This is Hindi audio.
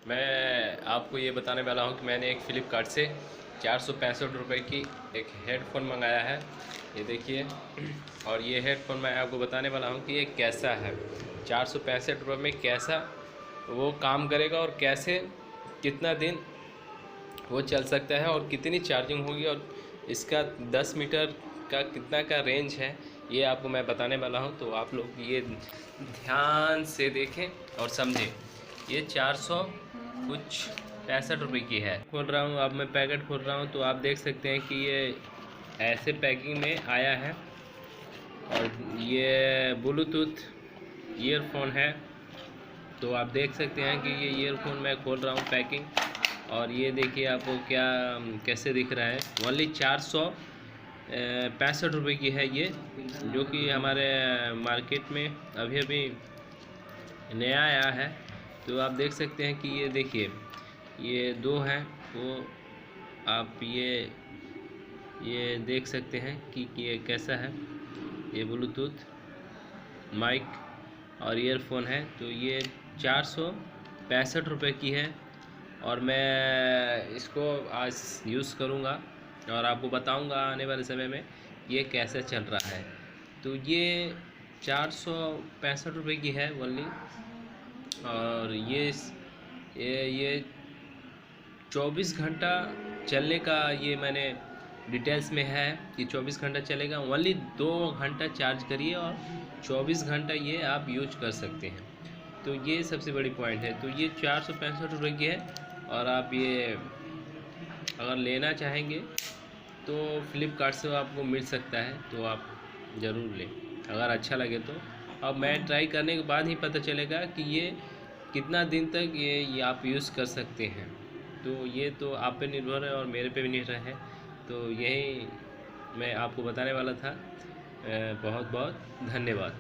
मैं आपको ये बताने वाला हूँ कि मैंने एक फ़्लिपकार्ट से 465 रुपये की एक हेडफ़ोन मंगाया है। ये देखिए, और ये हेडफ़ोन मैं आपको बताने वाला हूँ कि ये कैसा है। 465 रुपये में कैसा वो काम करेगा और कैसे कितना दिन वो चल सकता है और कितनी चार्जिंग होगी और इसका 10 मीटर का कितना का रेंज है, ये आपको मैं बताने वाला हूँ। तो आप लोग ये ध्यान से देखें और समझें। ये 400 कुछ 65 रुपये की है। खोल रहा हूँ, अब मैं पैकेट खोल रहा हूँ तो आप देख सकते हैं कि ये ऐसे पैकिंग में आया है और ये ब्लूटूथ ईयरफोन है। तो आप देख सकते हैं कि ये ईयरफोन मैं खोल रहा हूँ पैकिंग, और ये देखिए आपको क्या कैसे दिख रहा है। ओनली 465 रुपये की है ये, जो कि हमारे मार्केट में अभी अभी नया आया है। तो आप देख सकते हैं कि ये देखिए, ये दो हैं, वो आप ये देख सकते हैं कि ये कैसा है। ये ब्लूटूथ माइक और ईयरफोन है। तो ये 465 रुपये की है और मैं इसको आज यूज़ करूँगा और आपको बताऊँगा आने वाले समय में ये कैसे चल रहा है। तो ये 465 रुपये की है ओनली, और ये 24 घंटा चलने का ये मैंने डिटेल्स में है कि 24 घंटा चलेगा। ओनली 2 घंटा चार्ज करिए और 24 घंटा ये आप यूज कर सकते हैं। तो ये सबसे बड़ी पॉइंट है। तो ये 465 रुपये की है, और आप ये अगर लेना चाहेंगे तो फ्लिपकार्ट से आपको मिल सकता है, तो आप ज़रूर लें अगर अच्छा लगे तो। अब मैं ट्राई करने के बाद ही पता चलेगा कि ये कितना दिन तक ये आप यूज़ कर सकते हैं। तो ये तो आप पे निर्भर है और मेरे पे भी निर्भर है। तो यही मैं आपको बताने वाला था। बहुत बहुत धन्यवाद।